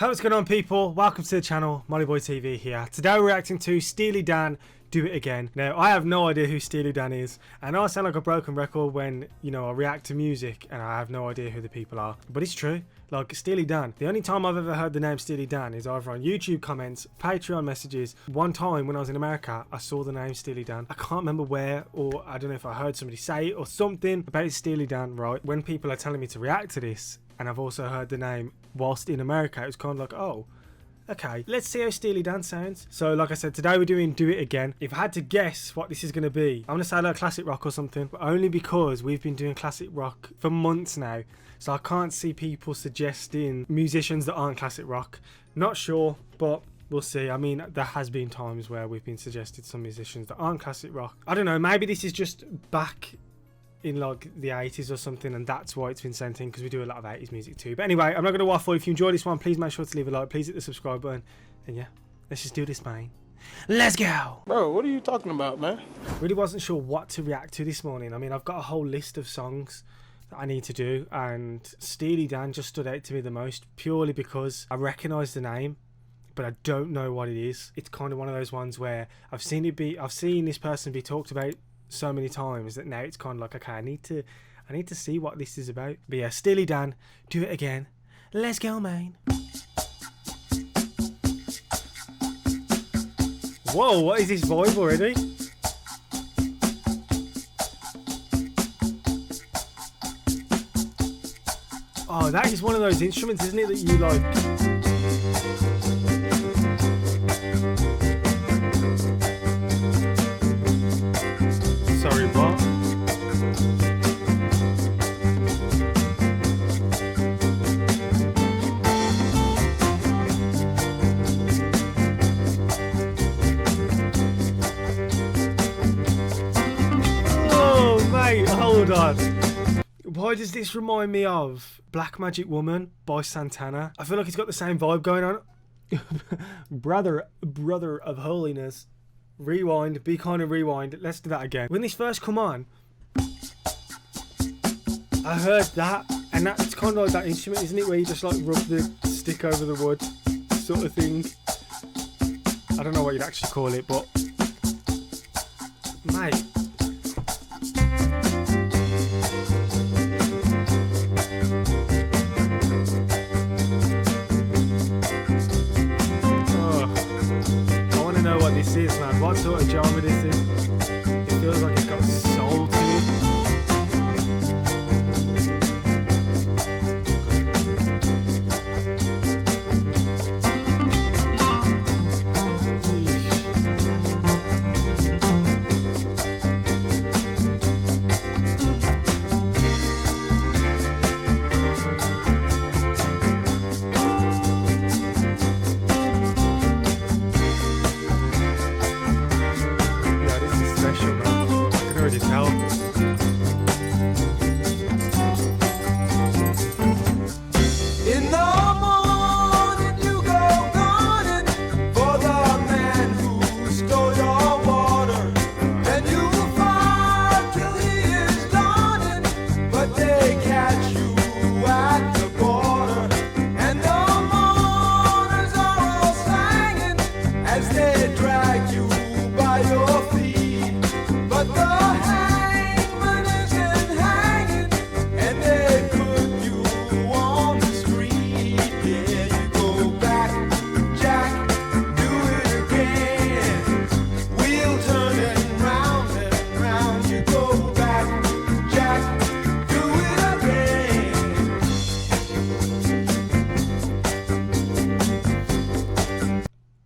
Hey, what's going on, people? Welcome to the channel, MollyBoyTV here. Today we're reacting to Steely Dan, Do It Again. Now, I have no idea who Steely Dan is, and I sound like a broken record when, you know, I react to music and I have no idea who the people are. But it's true. Like, Steely Dan. The only time I've ever heard the name Steely Dan is either on YouTube comments, Patreon messages. One time when I was in America, I saw the name Steely Dan. I can't remember where, or I don't know if I heard somebody say it or something about Steely Dan, right? When people are telling me to react to this, and I've also heard the name whilst in America, it was kind of like, oh, okay, let's see how Steely Dan sounds. So like I said, today we're doing Do It Again. If I had to guess what this is going to be, I'm going to say like classic rock or something, but only because we've been doing classic rock for months now. So I can't see people suggesting musicians that aren't classic rock. Not sure, but we'll see. I mean, there has been times where we've been suggested some musicians that aren't classic rock. I don't know, maybe this is just back in like the 80s or something, and that's why it's been sent in, because we do a lot of 80s music too. But anyway, I'm not going to waffle. If you enjoyed this one, please make sure to leave a like, please hit the subscribe button, and yeah, let's just do this, man. Let's go. Bro, what are you talking about, man? Really wasn't sure what to react to this morning. I mean, I've got a whole list of songs that I need to do, and Steely Dan just stood out to me the most, purely because I recognise the name, but I don't know what it is. It's kind of one of those ones where I've seen this person be talked about so many times that now it's kind of like, okay, I need to see what this is about. But yeah, Steely Dan, Do It Again. Let's go, man. Whoa, what is this vibe already? Oh, that is one of those instruments, isn't it, that you like? Sorry, what? Oh, mate, hold on. Why does this remind me of Black Magic Woman by Santana? I feel like it's got the same vibe going on. brother of holiness. Rewind, be kind of rewind. Let's do that again. When this first come on, I heard that, and that's kind of like that instrument, isn't it, where you just like rub the stick over the wood sort of thing. I don't know what you'd actually call it, but mate, know what this is, man. What sort of genre this is? It feels like it's got soul to it.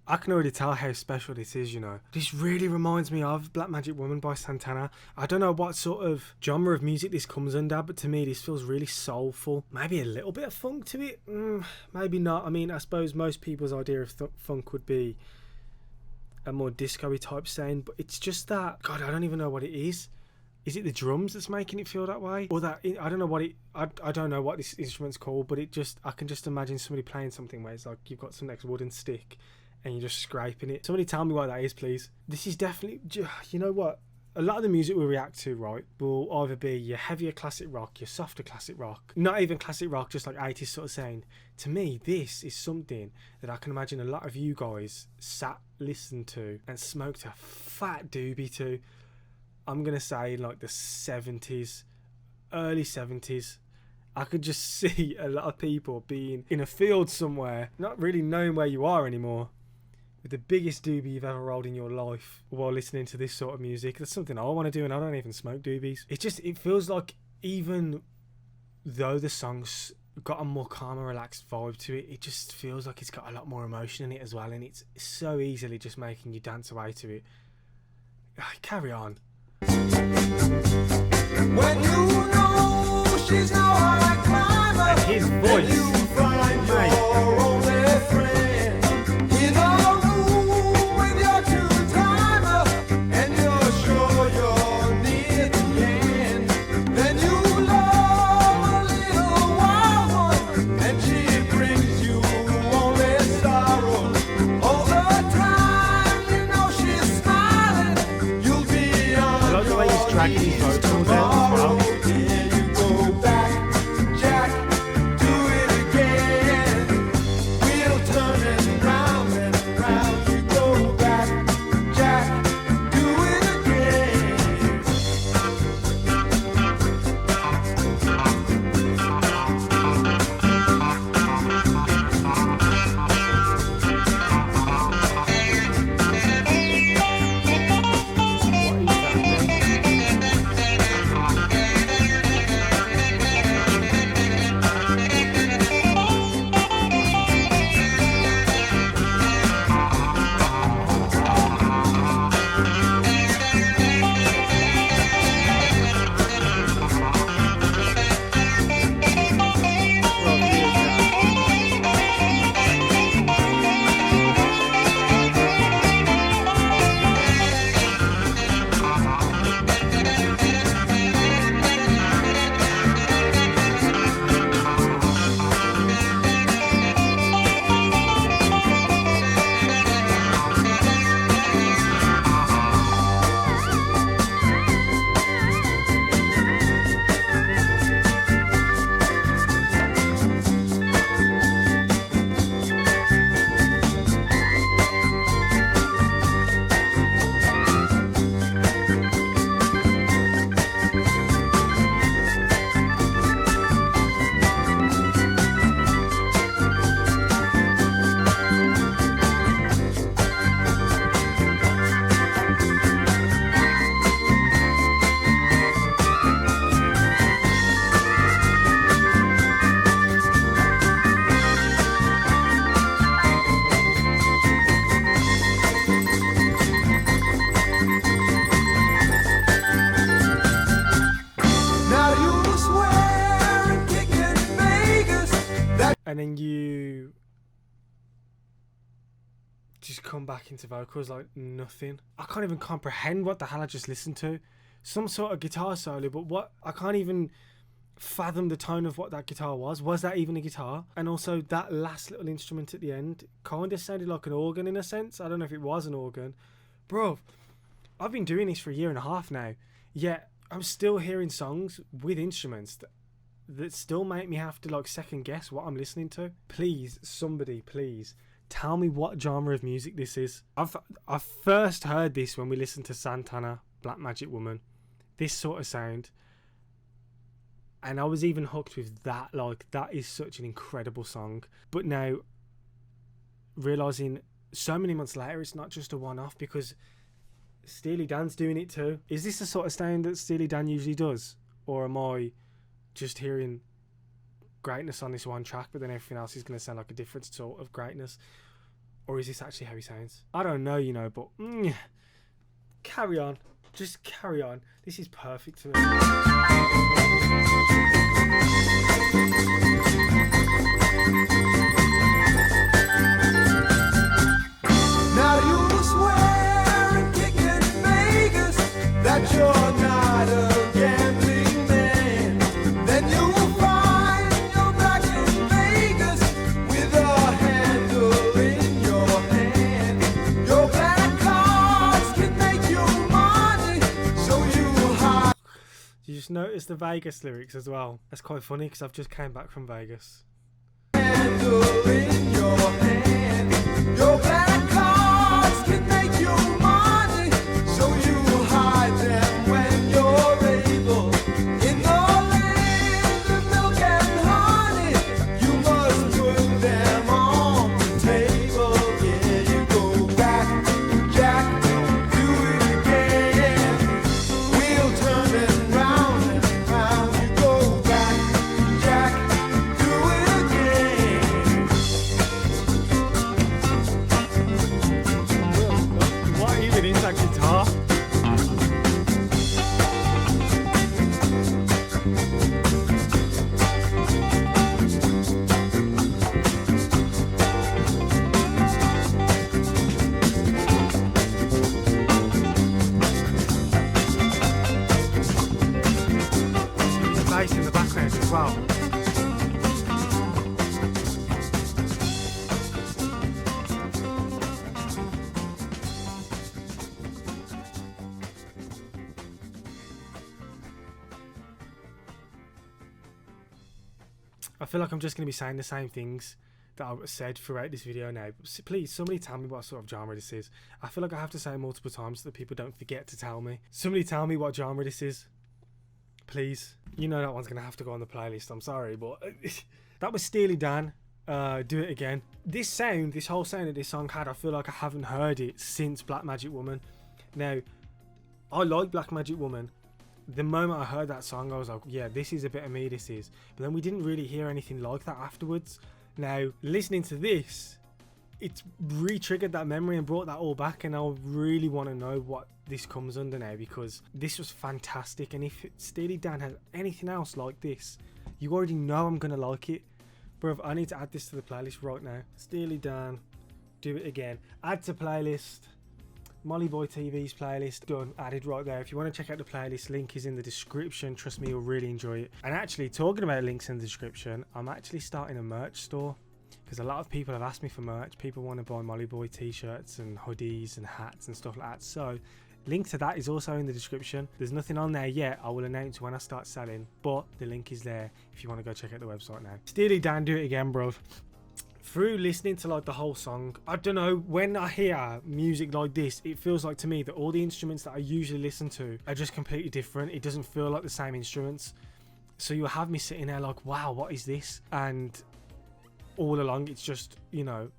I can already tell how special this is, you know. This really reminds me of Black Magic Woman by Santana. I don't know what sort of genre of music this comes under, but to me this feels really soulful. Maybe a little bit of funk to it? Maybe not. I mean, I suppose most people's idea of funk would be a more disco-y type sound, but it's just that, God, I don't even know what it is. Is it the drums that's making it feel that way? Or that, I don't know what I don't know what this instrument's called, but I can just imagine somebody playing something where it's like you've got some next wooden stick and you're just scraping it. Somebody tell me what that is, please. This is definitely, you know what? a lot of the music we react to, right, will either be your heavier classic rock, your softer classic rock, not even classic rock, just like 80s sort of sound. To me, this is something that I can imagine a lot of you guys sat, listened to, and smoked a fat doobie to. I'm going to say like the 70s, early 70s. I could just see a lot of people being in a field somewhere, not really knowing where you are anymore, with the biggest doobie you've ever rolled in your life while listening to this sort of music. That's something I want to do, and I don't even smoke doobies. It feels like, even though the song's got a more calm and relaxed vibe to it, it just feels like it's got a lot more emotion in it as well, and it's so easily just making you dance away to it. Carry on. When you know she's no high climber, And his voice, you find your only friend in a room with your two-timer, and you're sure you're near the end. Then you love a little wild one, and she brings you only sorrow. All the time you know she's smiling, you'll be on I like the way he's dragging his vocals out as well. And then you just come back into vocals like nothing. I can't even comprehend what the hell I just listened to. Some sort of guitar solo, but what? I can't even fathom the tone of what that guitar was. Was that even a guitar? And also that last little instrument at the end kind of sounded like an organ in a sense. I don't know if it was an organ. Bro, I've been doing this for 1.5 years now, yet I'm still hearing songs with instruments that still make me have to like second guess what I'm listening to. Please, somebody, please tell me what genre of music this is. I first heard this when we listened to Santana, Black Magic Woman. This sort of sound. And I was even hooked with that. Like, that is such an incredible song. But now, realising so many months later, it's not just a one-off, because Steely Dan's doing it too. Is this the sort of sound that Steely Dan usually does? Or am I just hearing greatness on this one track, but then everything else is going to sound like a different sort of greatness? Or is this actually how he sounds? I don't know, you know, but carry on. Just carry on. This is perfect to me. Now you swear and kick in Vegas that you're not a gambling man. Then you will find you're back in Vegas with a handle in your hand. Your black cards can make you money, so noticed the Vegas lyrics as well? That's quite funny because I've just came back from Vegas. Candle in your hand. Your black cards can make you money, so you hide them when you're able. In the land of milk and honey, you must put them on the table. Yeah, you go back, Jack, do it again. We'll turn it round and round. You go back, Jack, do it again. What even is that guitar? The bass in the background as well. I feel like I'm just going to be saying the same things that I said throughout this video now. Please, somebody tell me what sort of genre this is. I feel like I have to say it multiple times so that people don't forget to tell me. Somebody tell me what genre this is. Please. You know that one's going to have to go on the playlist. I'm sorry, but that was Steely Dan. Do It Again. This sound, this whole sound that this song had, I feel like I haven't heard it since Black Magic Woman. Now, I like Black Magic Woman. The moment I heard that song, I was like, yeah, this is a bit of me, this is. But then we didn't really hear anything like that afterwards. Now, listening to this, it's re-triggered that memory and brought that all back, and I really want to know what this comes under now, because this was fantastic. And if Steely Dan has anything else like this, you already know I'm going to like it. Bruv, I need to add this to the playlist right now. Steely Dan, Do It Again. Add to playlist. MollyBoyTV's playlist, done, added right there. If you want to check out the playlist, link is in the description. Trust me, you'll really enjoy it. And actually, talking about links in the description, I'm actually starting a merch store, because a lot of people have asked me for merch. People want to buy MollyBoy t-shirts and hoodies and hats and stuff like that. So link to that is also in the description. There's nothing on there yet. I will announce when I start selling, but the link is there if you want to go check out the website now. Steely Dan, Do It Again, bro. Through listening to like the whole song, I don't know, when I hear music like this, it feels like to me that all the instruments that I usually listen to are just completely different. It doesn't feel like the same instruments, so you'll have me sitting there like, wow, what is this? And all along it's just, you know,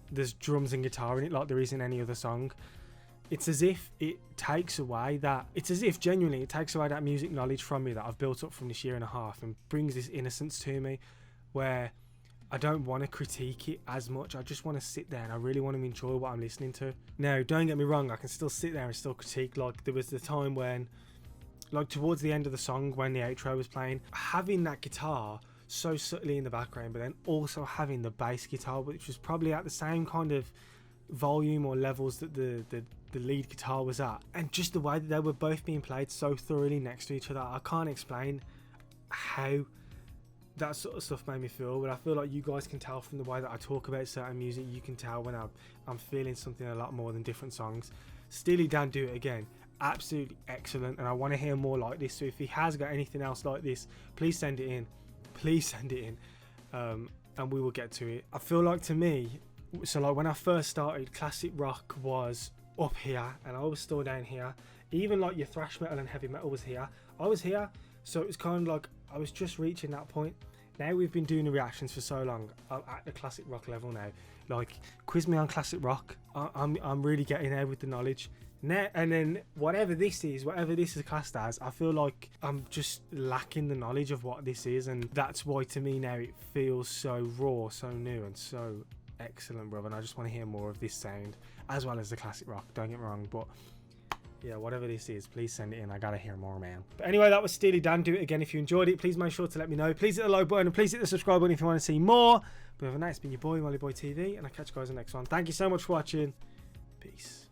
there's drums and guitar in it like there is in any other song. It's as if it takes away that, it's as if genuinely it takes away that music knowledge from me that I've built up from this year and a half, and brings this innocence to me where I don't want to critique it as much. I just want to sit there and I really want to enjoy what I'm listening to. Now, don't get me wrong, I can still sit there and still critique. Like, there was the time when, like towards the end of the song when the outro was playing, having that guitar so subtly in the background, but then also having the bass guitar, which was probably at the same kind of volume or levels that the lead guitar was at, and just the way that they were both being played so thoroughly next to each other. I can't explain how that sort of stuff made me feel, but I feel like you guys can tell from the way that I talk about certain music. You can tell when I'm feeling something a lot more than different songs. Steely Dan, Do It Again, absolutely excellent, and I want to hear more like this. So if he has got anything else like this, please send it in. Please send it in, and we will get to it. I feel like, to me, so like when I first started, classic rock was up here and I was still down here. Even like your thrash metal and heavy metal was here. I was here, so it was kind of like I was just reaching that point. Now we've been doing the reactions for so long, I'm at the classic rock level now. Like, quiz me on classic rock. I'm really getting there with the knowledge now. And then whatever this is classed as, I feel like I'm just lacking the knowledge of what this is, and that's why to me now it feels so raw, so new, and so excellent, brother. And I just want to hear more of this sound as well as the classic rock, don't get me wrong, but yeah, whatever this is, please send it in. I gotta hear more, man. But anyway, that was Steely Dan, Do It Again. If you enjoyed it, please make sure to let me know. Please hit the like button and please hit the subscribe button if you want to see more. But other than that, it's been your boy, MollyBoyTV, and I'll catch you guys in the next one. Thank you so much for watching. Peace.